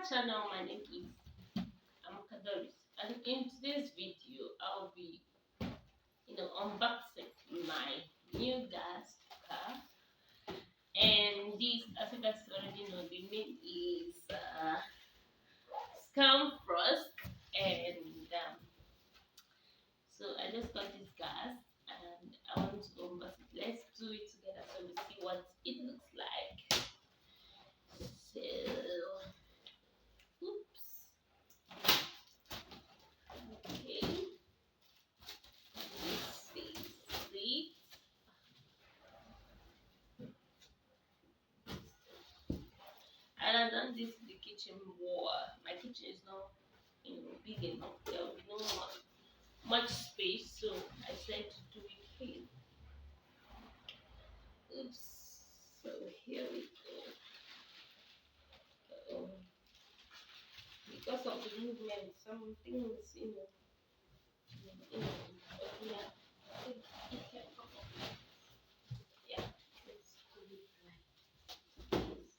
channel. My name is Doris, and in today's video I'll be unboxing my new gas cooker. And this, as you guys already know, the name is Scanfrost. And so I just got this gas and I want to unbox it. Let's do it together so we see what it looks like. So oops. Okay. This is it. And I've done this in the kitchen wall. My kitchen is not big enough. There will be no much space, so I said to do it here. Oops. So here we go. Because of the movement, some things, yeah, it can come up. Yeah, let's do it like this.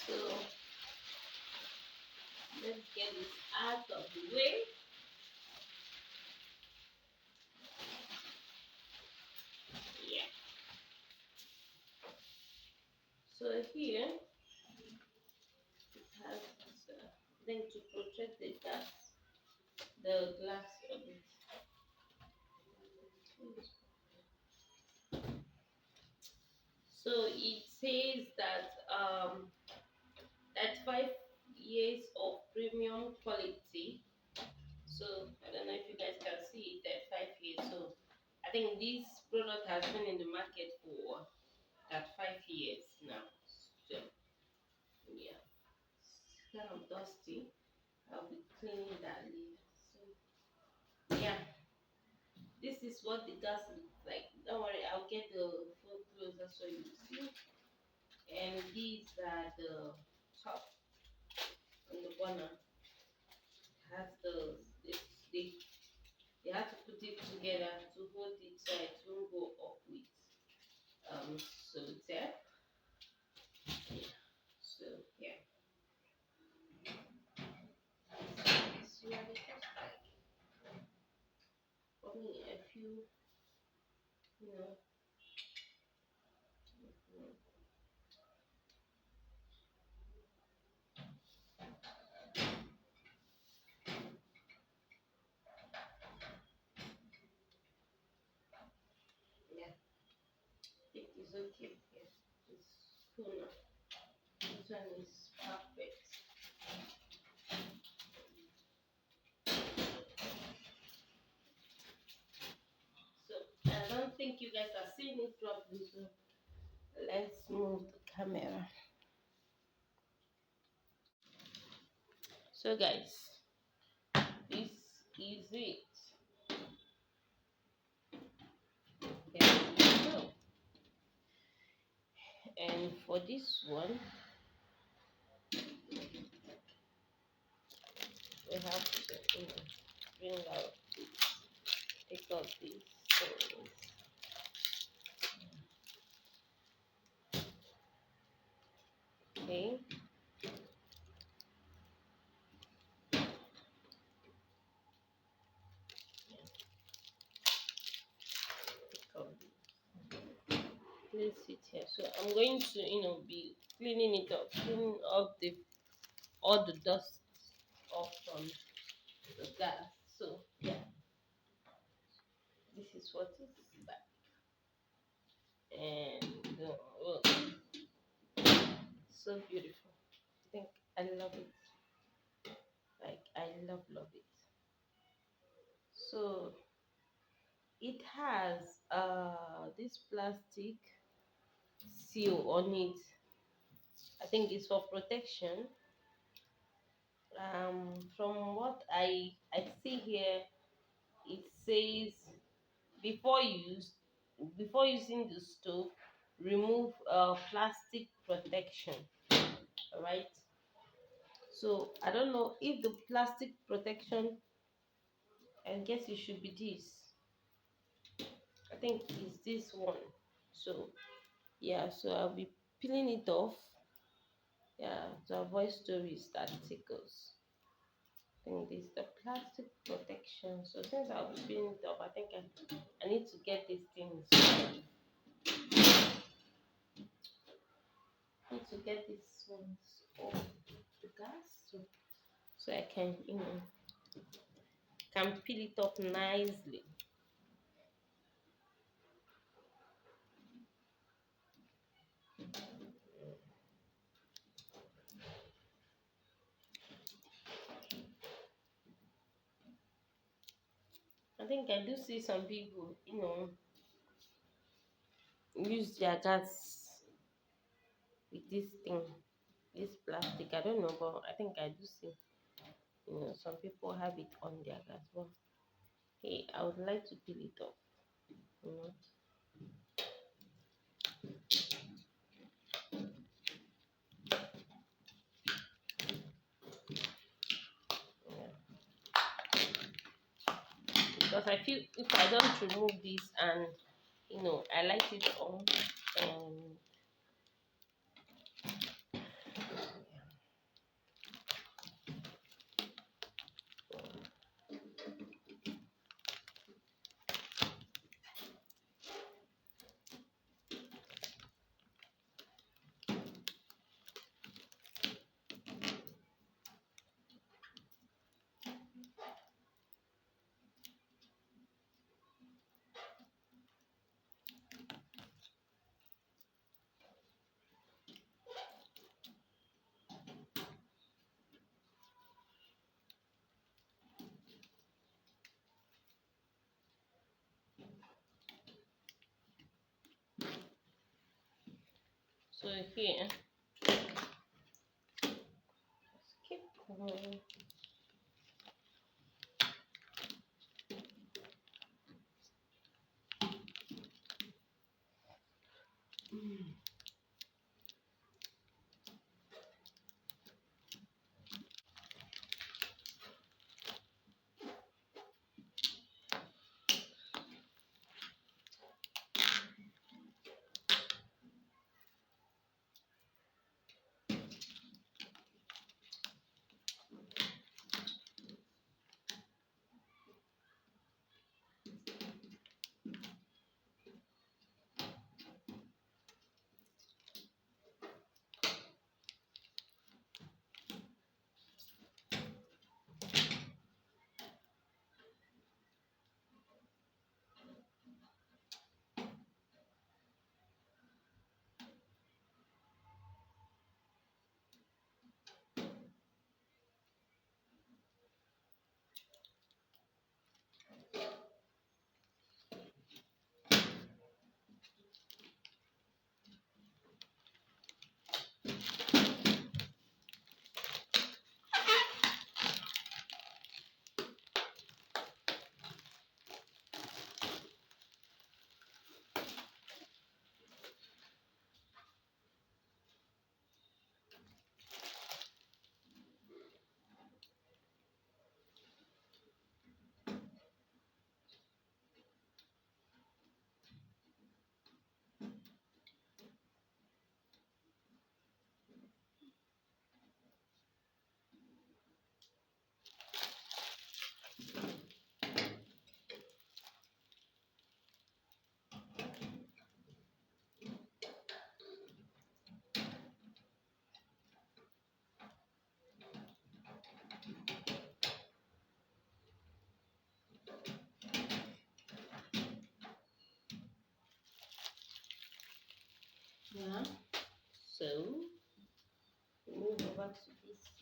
So let's get this out of the way. Yeah. So here it has this thing to protect the glass of it. So it says that 5 years of premium quality. So I don't know if you guys can see it at 5 years. So I think this product has been in the market for that 5 years now. So yeah, it's kind of dusty. I'll be cleaning that later. So yeah, this is what the gas looks like. Don't worry, I'll get the phone closer so you see. And these are the top and the burner. Has they have to put it together to hold it so it won't go up with solitaire. Yeah. So yeah. So yeah, they just like for me a few, you know. Yeah, it is okay. Yeah, it's cool now. This one is perfect. So I don't think you guys are seeing it properly. So let's move the camera. So guys, this is it. There we go. And for this one, we have to bring out take out these. Okay. Place it here. So I'm going to be cleaning it up, cleaning up all the dust off from the gas. So yeah, this is what it's like. And oh, so beautiful. I think I love it. Like I love it. So it has this plastic seal on it. I think it's for protection. From what I see here, it says before use before using the stove, remove plastic protection. All right. So I don't know if the plastic protection. I guess it should be this. I think it's this one. So yeah, so I'll be peeling it off. Yeah, to avoid stories that tickles. I think this is the plastic protection. So since I'll be peeling it off, I think I need to get these things. I need to get these ones off the gas so I can can peel it up nicely. I think I do see some people, use their gas with this thing, this plastic. I don't know, but I think I do see, some people have it on their gas. But hey, I would like to peel it off, you know. Yeah. Because I feel if I don't remove this and I light it on, um, so here, keep going. Yeah. So move over to this.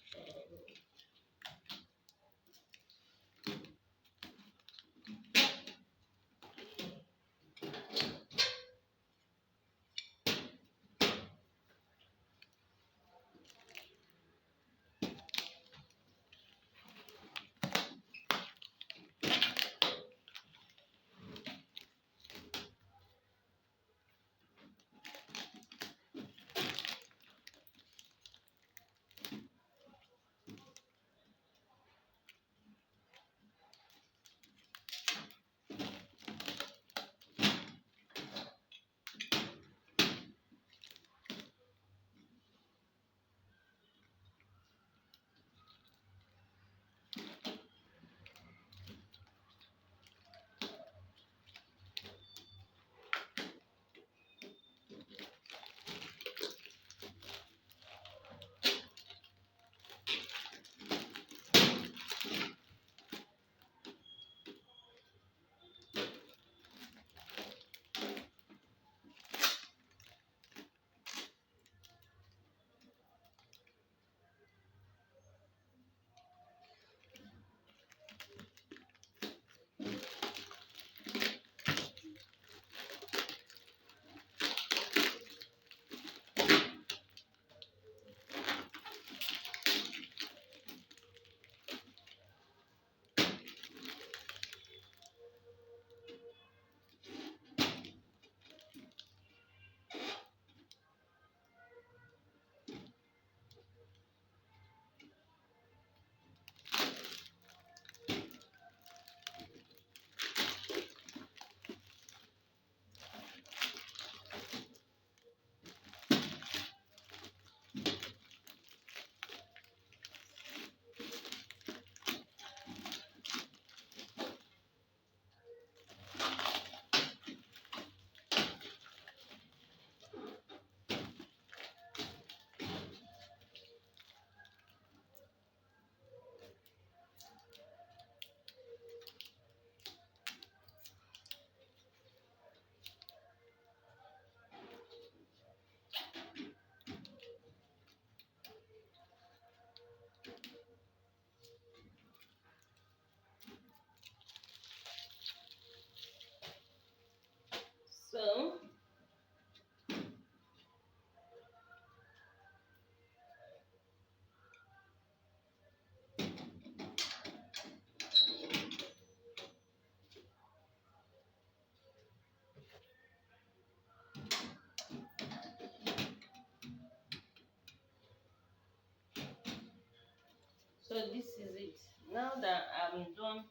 So this is it. Now that I'm done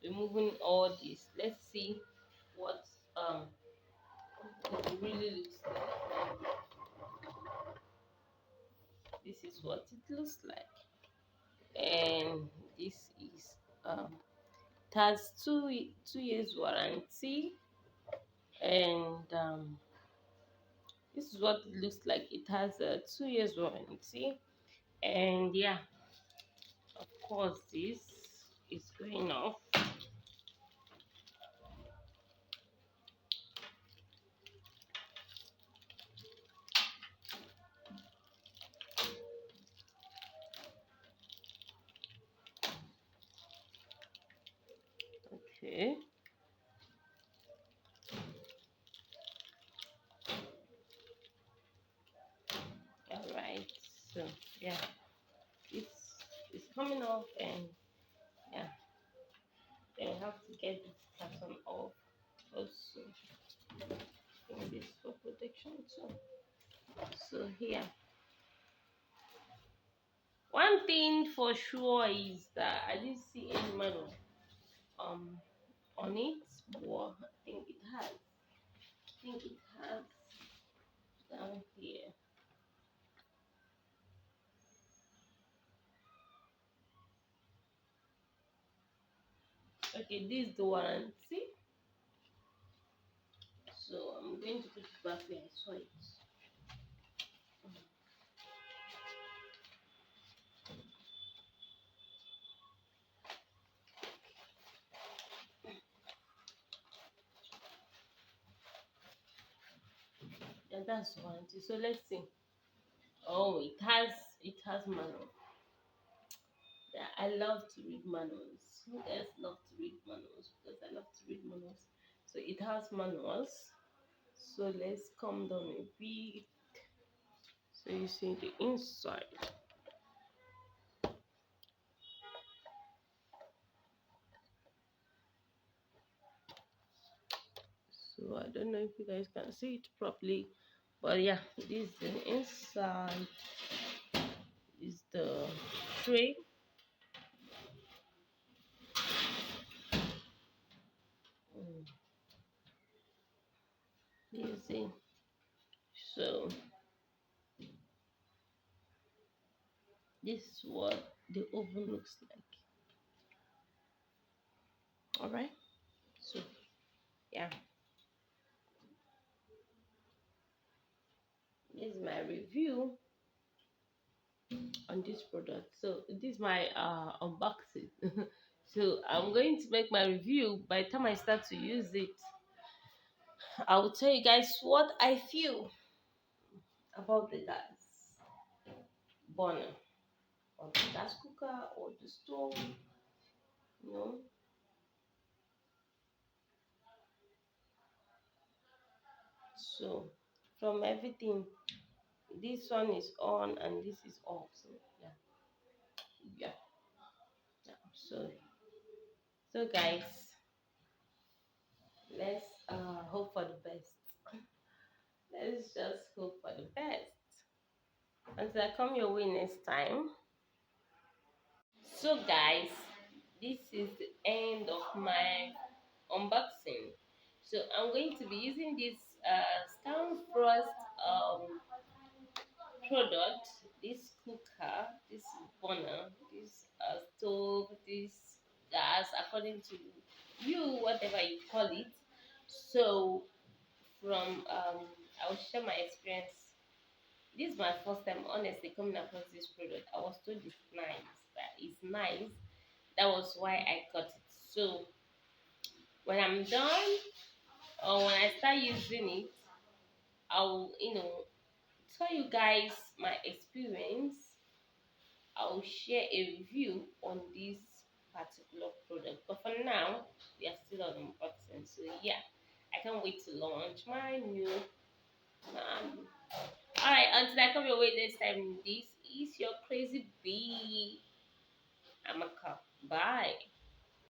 removing all this, let's see what it really looks like. This is what it looks like, and this is it has 2 years warranty, and this is what it looks like. It has a 2 years warranty, and yeah, of course this is going off. Okay, all right, so yeah, it's coming off, and yeah, then we have to get this carton off also. I think this for protection too. So here, one thing for sure is that I didn't see any manual um on it, but I think it has. I think it has down here. Okay, this is the warranty. So I'm going to put it back where I saw it. Yeah, that's warranty. So let's see. Oh, it has manual. I love to read manuals. Who else love to read manuals? Because I love to read manuals. So it has manuals. So let's come down a bit. So you see the inside. So I don't know if you guys can see it properly, but yeah, this is the inside. Is the tray. Mm, you see. So this is what the oven looks like. All right. So yeah, this is my review on this product. So this is my unboxing. So I'm going to make my review. By the time I start to use it, I will tell you guys what I feel about the gas burner or the gas cooker or the stove. You know. So from everything, this one is on and this is off. So yeah, yeah, yeah. So guys, let's hope for the best. Let's just hope for the best. Until I come your way next time. So guys, this is the end of my unboxing. So I'm going to be using this Scanfrost product, this cooker, this burner, this stove, this gas, according to you, whatever you call it. So from I'll share my experience. This is my first time honestly coming across this product. I was told it's nice, that it's nice. That was why I got it. So when I'm done or when I start using it, I'll tell you guys my experience. I'll share a review on this particular product. But for now, we are still on unboxing. So yeah, I can't wait to launch my new alright, until I come your way next time, this is your crazy bee. I'm a cop. Bye.